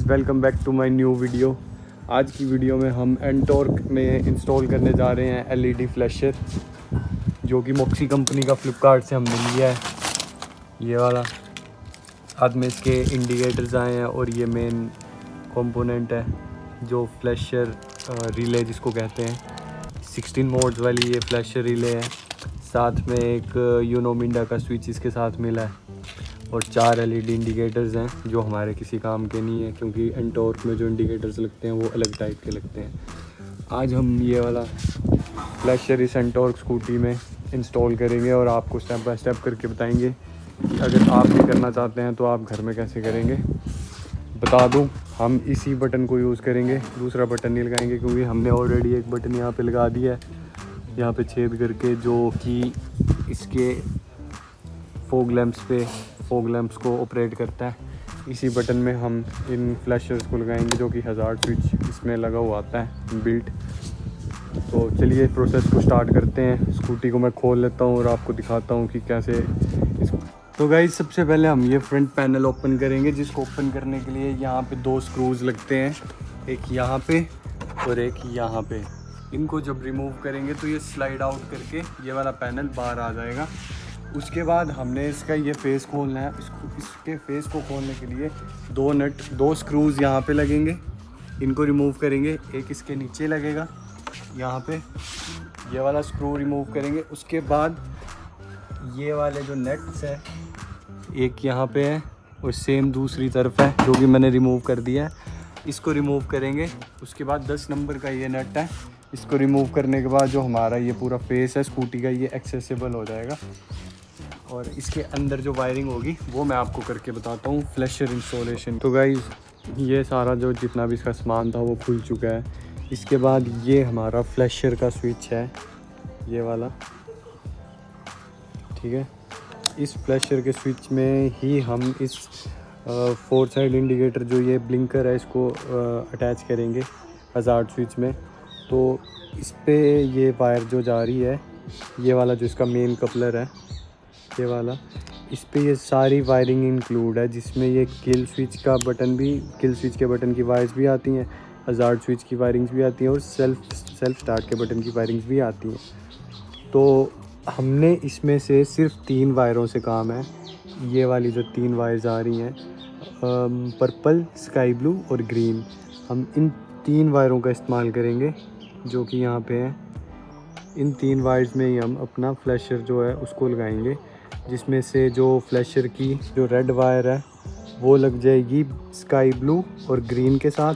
Welcome back to my new video. आज की video में हम एंटॉर्क में इंस्टॉल करने जा रहे हैं एलईडी फ्लैशर, जो कि मॉक्सी कंपनी का फ्लिपकार्ट से हमने लिया है। ये वाला साथ में इसके इंडिकेटर्स आए हैं और ये मेन कंपोनेंट है जो फ्लैशर रिले जिसको कहते हैं। 16 मोड्स वाली ये फ्लैशर रिले है। साथ में एक यूनोमिंडा का स्विच इसके साथ मिला है और 4 एलईडी इंडिकेटर्स हैं जो हमारे किसी काम के नहीं है, क्योंकि एंटॉर्क में जो इंडिकेटर्स लगते हैं वो अलग टाइप के लगते हैं। आज हम ये वाला फ्लैशर इस एंटॉर्क स्कूटी में इंस्टॉल करेंगे और आपको स्टेप बाय स्टेप करके बताएंगे कि अगर आप भी करना चाहते हैं तो आप घर में कैसे करेंगे। बता दूं, हम इसी बटन को यूज़ करेंगे, दूसरा बटन नहीं लगाएंगे, क्योंकि हमने ऑलरेडी एक बटन यहाँ पे लगा दिया है, यहाँ पे छेद करके, जो कि इसके फॉग लैंप्स को ऑपरेट करता है। इसी बटन में हम इन फ्लैशर्स को लगाएंगे, जो कि हज़ार्ड स्विच इसमें लगा हुआ आता है बिल्ट। तो चलिए प्रोसेस को स्टार्ट करते हैं। स्कूटी को मैं खोल लेता हूँ और आपको दिखाता हूँ कि कैसे इसको। तो गाइस, सबसे पहले हम ये फ्रंट पैनल ओपन करेंगे, जिसको ओपन करने के लिए यहाँ पे 2 स्क्रूज लगते हैं, एक यहाँ पे और एक यहाँ पे। इनको जब रिमूव करेंगे तो ये स्लाइड आउट करके ये वाला पैनल बाहर आ जाएगा। उसके बाद हमने इसका ये फेस खोलना है। इसके फेस को खोलने के लिए 2 स्क्रूज यहाँ पे लगेंगे, इनको रिमूव करेंगे। एक इसके नीचे लगेगा यहाँ पे, ये वाला स्क्रू रिमूव करेंगे। उसके बाद ये वाले जो नट्स है, एक यहाँ पे है और सेम दूसरी तरफ है, जो कि मैंने रिमूव कर दिया है। इसको रिमूव करेंगे। उसके बाद 10 नंबर का ये नट है, इसको रिमूव करने के बाद जो हमारा ये पूरा फेस है स्कूटी का, ये एक्सेसिबल हो जाएगा। और इसके अंदर जो वायरिंग होगी वो मैं आपको करके बताता हूँ, फ्लैशर इंस्टॉलेशन। तो गाइस, ये सारा जो जितना भी इसका सामान था वो खुल चुका है। इसके बाद ये हमारा फ्लैशर का स्विच है, ये वाला, ठीक है। इस फ्लैशर के स्विच में ही हम इस 4 साइड इंडिकेटर जो ये ब्लिंकर है इसको अटैच करेंगे हज़ार्ड स्विच में। तो इस पे ये वायर जो जा रही है, ये वाला जो इसका मेन कपलर है, ये वाला, इस पे ये सारी वायरिंग इंक्लूड है, जिसमें ये किल स्विच के बटन की वायर्स भी आती हैं, हज़ार्ड स्विच की वायरिंग्स भी आती हैं और सेल्फ स्टार्ट के बटन की वायरिंग्स भी आती हैं। तो हमने इसमें से सिर्फ 3 वायरों से काम है। ये वाली जो 3 वायर्स आ रही हैं, पर्पल, स्काई ब्लू और ग्रीन, हम इन 3 वायरों का इस्तेमाल करेंगे, जो कि यहाँ पे हैं। इन 3 वायर्स में ही हम अपना फ्लैशर जो है उसको लगाएंगे, जिसमें से जो फ्लैशर की जो रेड वायर है वो लग जाएगी स्काई ब्लू और ग्रीन के साथ।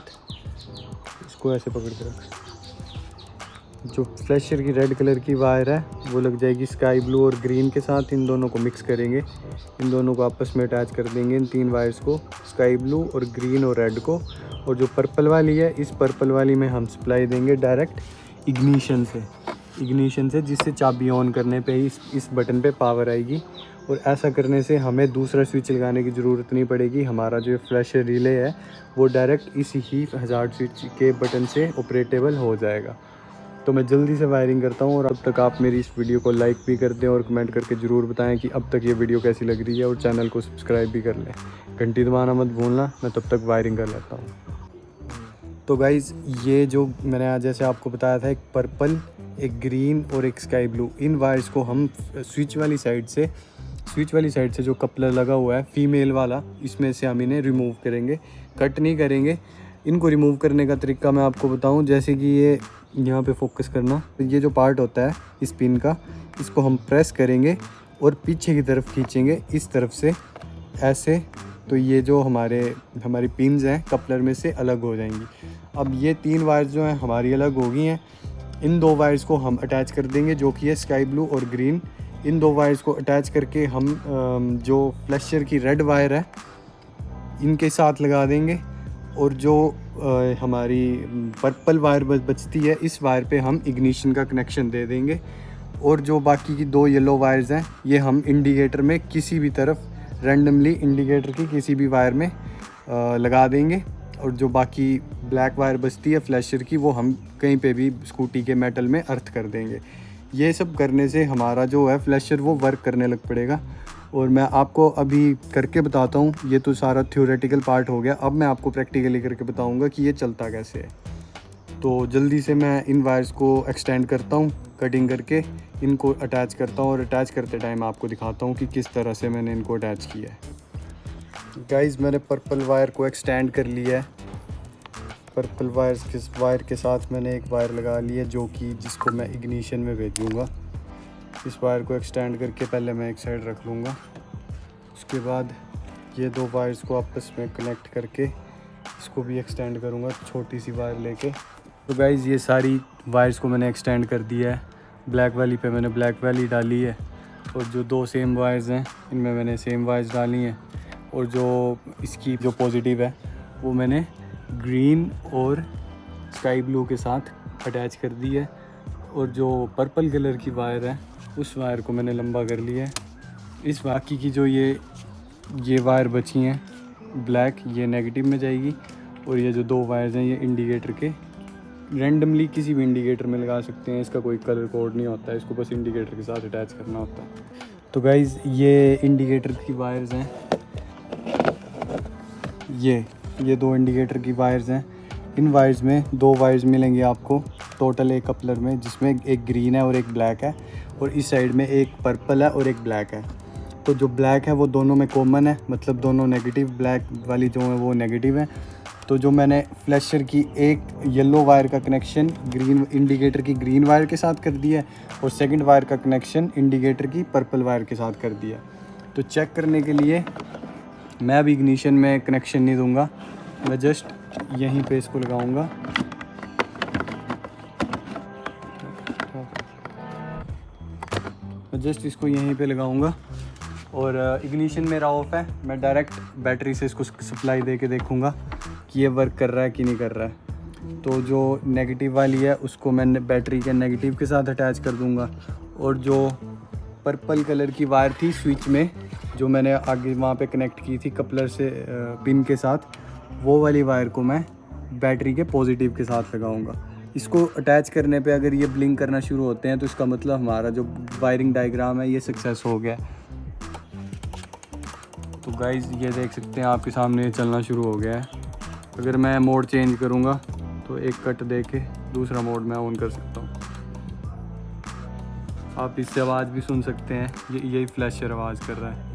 इसको ऐसे पकड़ के रख। जो फ्लैशर की रेड कलर की वायर है वो लग जाएगी स्काई ब्लू और ग्रीन के साथ। इन दोनों को मिक्स करेंगे, इन दोनों को आपस में अटैच कर देंगे, इन 3 वायर्स को, स्काई ब्लू और ग्रीन और रेड को। और जो पर्पल वाली है, इस पर्पल वाली में हम सप्लाई देंगे डायरेक्ट इग्निशन से, जिससे चाबी ऑन करने पे ही इस बटन पे पावर आएगी। और ऐसा करने से हमें दूसरा स्विच लगाने की ज़रूरत नहीं पड़ेगी। हमारा जो फ्लैशर रिले है वो डायरेक्ट इसी ही हज़ार्ड स्विच के बटन से ऑपरेटेबल हो जाएगा। तो मैं जल्दी से वायरिंग करता हूँ, और अब तक आप मेरी इस वीडियो को लाइक भी कर दें और कमेंट करके ज़रूर बताएं कि अब तक ये वीडियो कैसी लग रही है, और चैनल को सब्सक्राइब भी कर लें। घंटी दबाना मत भूलना। मैं तब तक वायरिंग कर लेता हूँ। तो गाइज़, ये जो मैंने आज जैसे आपको बताया था, एक पर्पल, एक ग्रीन और एक स्काई ब्लू, इन वायर्स को हम स्विच वाली साइड से जो कपलर लगा हुआ है फीमेल वाला, इसमें से हम इन्हें रिमूव करेंगे, कट नहीं करेंगे। इनको रिमूव करने का तरीका मैं आपको बताऊं, जैसे कि ये यहाँ पे फोकस करना, ये जो पार्ट होता है इस पिन का, इसको हम प्रेस करेंगे और पीछे की तरफ खींचेंगे इस तरफ से ऐसे। तो ये जो हमारी पिन्स हैं कपलर में से अलग हो जाएंगी। अब ये 3 वायर्स जो हैं हमारी अलग हो गई हैं। इन 2 वायर्स को हम अटैच कर देंगे, जो कि है स्काई ब्लू और ग्रीन। इन 2 वायर्स को अटैच करके हम जो फ्लैशर की रेड वायर है इनके साथ लगा देंगे, और जो हमारी पर्पल वायर बचती है, इस वायर पे हम इग्निशन का कनेक्शन दे देंगे। और जो बाकी की 2 येलो वायर्स हैं, ये हम इंडिकेटर में किसी भी तरफ रैंडमली इंडिकेटर की किसी भी वायर में लगा देंगे। और जो बाकी ब्लैक वायर बचती है फ्लैशर की, वो हम कहीं पे भी स्कूटी के मेटल में अर्थ कर देंगे। ये सब करने से हमारा जो है फ्लैशर वो वर्क करने लग पड़ेगा। और मैं आपको अभी करके बताता हूँ। ये तो सारा थ्योरेटिकल पार्ट हो गया, अब मैं आपको प्रैक्टिकली करके बताऊँगा कि ये चलता कैसे है। तो जल्दी से मैं इन वायर्स को एक्सटेंड करता हूँ, कटिंग करके इनको अटैच करता हूँ और अटैच करते टाइम आपको दिखाता हूँ कि किस तरह से मैंने इनको अटैच किया है। गाइस मैंने पर्पल वायर को एक्सटेंड कर लिया है। पर्पल वायर के साथ मैंने एक वायर लगा लिया जो कि जिसको मैं इग्निशन में भेजूँगा। इस वायर को एक्सटेंड करके पहले मैं एक साइड रख लूँगा, उसके बाद ये दो वायर्स को आपस में कनेक्ट करके इसको भी एक्सटेंड करूँगा छोटी सी वायर लेके। तो गाइज़ ये सारी वायर्स को मैंने एक्सटेंड कर दिया है। ब्लैक वाली पे मैंने ब्लैक वाली डाली है और जो दो सेम वायर्स हैं इनमें मैंने सेम वायर्स डाली हैं, और जो इसकी जो पॉजिटिव है वो मैंने ग्रीन और स्काई ब्लू के साथ अटैच कर दी है, और जो पर्पल कलर की वायर है उस वायर को मैंने लंबा कर लिया है। इस बाकी की जो ये वायर बची हैं ब्लैक, ये नेगेटिव में जाएगी, और ये जो दो वायर्स हैं ये इंडिकेटर के रैंडमली किसी भी इंडिकेटर में लगा सकते हैं। इसका कोई कलर कोड नहीं होता है, इसको बस इंडिकेटर के साथ अटैच करना होता है। तो गाइज़ ये इंडिकेटर की वायर्स हैं, ये दो इंडिकेटर की वायर्स हैं। इन वायर्स में दो वायर्स मिलेंगे आपको टोटल एक कपलर में, जिसमें एक ग्रीन है और एक ब्लैक है, और इस साइड में एक पर्पल है और एक ब्लैक है। तो जो ब्लैक है वो दोनों में कॉमन है, मतलब दोनों नेगेटिव, ब्लैक वाली जो है वो नेगेटिव है। तो जो मैंने फ्लैशर की एक येलो वायर का कनेक्शन ग्रीन इंडिकेटर की ग्रीन वायर के साथ कर दिया है, और सेकंड वायर का कनेक्शन इंडिकेटर की पर्पल वायर के साथ कर दिया। तो चेक करने के लिए मैं अभी इग्निशन में कनेक्शन नहीं दूंगा, मैं जस्ट यहीं पे इसको लगाऊंगा। मैं जस्ट इसको यहीं पे लगाऊंगा, और इग्निशन मेरा ऑफ है। मैं डायरेक्ट बैटरी से इसको सप्लाई दे के देखूँगा कि ये वर्क कर रहा है कि नहीं कर रहा है। तो जो नेगेटिव वाली है उसको मैं बैटरी के नेगेटिव के साथ अटैच कर दूँगा, और जो पर्पल कलर की वायर थी स्विच में जो मैंने आगे वहाँ पे कनेक्ट की थी कपलर से पिन के साथ, वो वाली वायर को मैं बैटरी के पॉजिटिव के साथ लगाऊंगा। इसको अटैच करने पे अगर ये ब्लिंक करना शुरू होते हैं तो इसका मतलब हमारा जो वायरिंग डायग्राम है ये सक्सेस हो गया। तो गाइज़ ये देख सकते हैं आपके सामने ये चलना शुरू हो गया है। अगर मैं मोड चेंज करूँगा तो एक कट दे के दूसरा मोड मैं ऑन कर सकता हूँ। आप इससे आवाज़ भी सुन सकते हैं, यही फ्लैशर आवाज़ कर रहा है।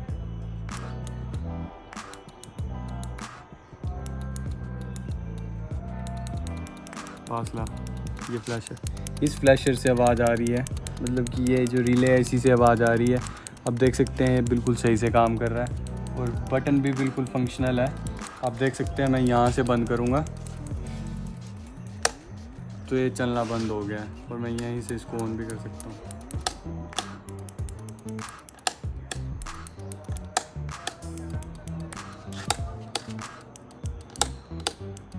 फासला, ये फ्लैशर, इस फ्लैशर से आवाज़ आ रही है, मतलब कि ये जो रिले है इसी से आवाज़ आ रही है। अब देख सकते हैं बिल्कुल सही से काम कर रहा है, और बटन भी बिल्कुल फंक्शनल है। आप देख सकते हैं मैं यहाँ से बंद करूँगा तो ये चलना बंद हो गया है, और मैं यहीं से इसको ऑन भी कर सकता हूँ।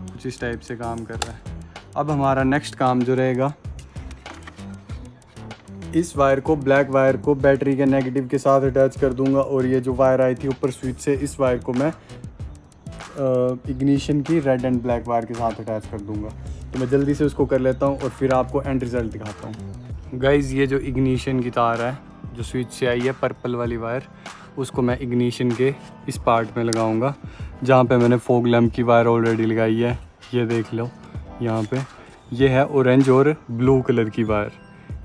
कुछ इस टाइप से काम कर रहा है। अब हमारा नेक्स्ट काम जो रहेगा, इस वायर को ब्लैक वायर को बैटरी के नेगेटिव के साथ अटैच कर दूंगा, और ये जो वायर आई थी ऊपर स्विच से इस वायर को मैं इग्निशन की रेड एंड ब्लैक वायर के साथ अटैच कर दूंगा। तो मैं जल्दी से उसको कर लेता हूँ और फिर आपको एंड रिज़ल्ट दिखाता हूँ। गाइज़ ये जो इग्निशन की तार है जो स्विच से आई है पर्पल वाली वायर, उसको मैं इग्निशन के इस पार्ट में लगाऊंगा जहाँ पे मैंने फॉग लैम्प की वायर ऑलरेडी लगाई है। ये देख लो यहाँ पे, ये है ऑरेंज और ब्लू कलर की वायर।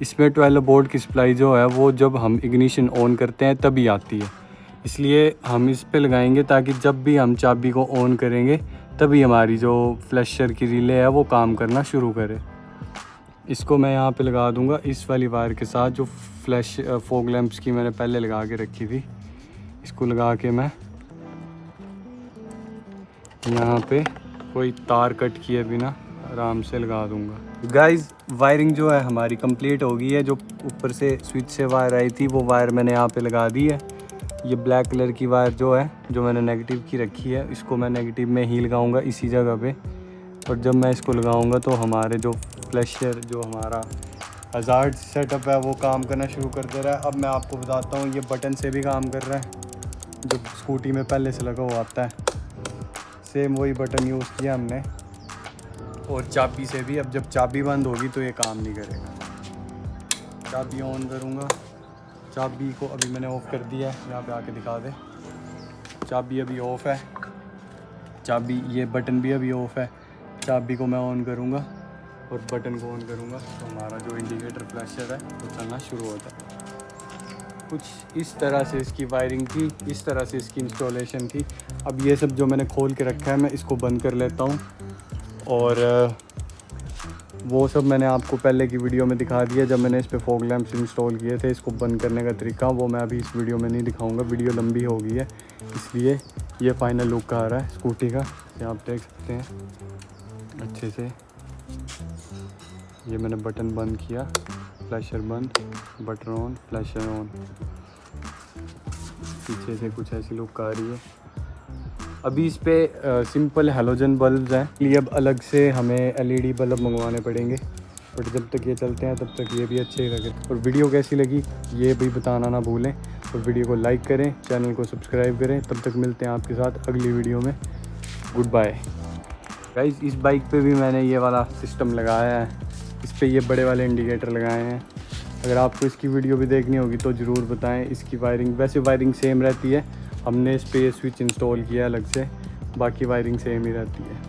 इसमें 12 वोल्ट की सप्लाई जो है वो जब हम इग्निशन ऑन करते हैं तभी आती है, इसलिए हम इस पे लगाएंगे ताकि जब भी हम चाबी को ऑन करेंगे तभी हमारी जो फ्लैशर की रिले है वो काम करना शुरू करे। इसको मैं यहाँ पे लगा दूँगा इस वाली वायर के साथ जो फॉग लैंप्स की मैंने पहले लगा के रखी थी। इसको लगा के मैं यहाँ पे कोई तार कट किए बिना आराम से लगा दूँगा। गाइज़ वायरिंग जो है हमारी कंप्लीट हो गई है। जो ऊपर से स्विच से वायर आई थी वो वायर मैंने यहाँ पे लगा दी है। ये ब्लैक कलर की वायर जो है जो मैंने नेगेटिव की रखी है, इसको मैं नेगेटिव में ही लगाऊंगा इसी जगह पे। और जब मैं इसको लगाऊंगा तो हमारे जो फ्लैशर जो हमारा हज़ार्ड सेटअप है वो काम करना शुरू कर दे रहा है। अब मैं आपको बताता हूँ, ये बटन से भी काम कर रहा है जो स्कूटी में पहले से लगा हुआ आता है। सेम वही बटन यूज़ किया हमने, और चाबी से भी। अब जब चाबी बंद होगी तो ये काम नहीं करेगा। चाबी ऑन करूँगा चाबी को अभी मैंने ऑफ़ कर दिया है, यहाँ पे आके दिखा दे। चाबी अभी ऑफ़ है, चाबी ये बटन भी अभी ऑफ़ है। चाबी को मैं ऑन करूँगा और बटन को ऑन करूँगा तो हमारा जो इंडिकेटर फ्लैशर है वो चलना शुरू होता है। कुछ इस तरह से इसकी वायरिंग थी, इस तरह से इसकी इंस्टॉलेशन थी। अब ये सब जो मैंने खोल के रखा है मैं इसको बंद कर लेता हूँ, और वो सब मैंने आपको पहले की वीडियो में दिखा दिया जब मैंने इस पे फॉग लैंप्स इंस्टॉल किए थे। इसको बंद करने का तरीका वो मैं अभी इस वीडियो में नहीं दिखाऊंगा, वीडियो लंबी हो गई है, इसलिए ये फाइनल लुक आ रहा है स्कूटी का, ये आप देख सकते हैं अच्छे से। ये मैंने बटन बंद किया, फ्लैशर बंद, बटन ऑन, फ्लैशर ऑन। पीछे से कुछ ऐसी लुक आ रही है। अभी इस पे सिंपल हैलोजन बल्ब्स हैं, इसलिए अब अलग से हमें एलईडी बल्ब मंगवाने पड़ेंगे, बट जब तक ये चलते हैं तब तक ये भी अच्छे ही लगे। और वीडियो कैसी लगी ये भी बताना ना भूलें, और वीडियो को लाइक करें, चैनल को सब्सक्राइब करें। तब तक मिलते हैं आपके साथ अगली वीडियो में। Good bye guys. इस बाइक पे भी मैंने ये वाला सिस्टम लगाया है, इस पे ये बड़े वाले इंडिकेटर लगाए हैं। अगर आपको इसकी वीडियो भी देखनी होगी तो ज़रूर बताएं। इसकी वायरिंग वैसे वायरिंग सेम रहती है, हमने इस पे ये स्विच इंस्टॉल किया अलग से, बाकी वायरिंग सेम ही रहती है।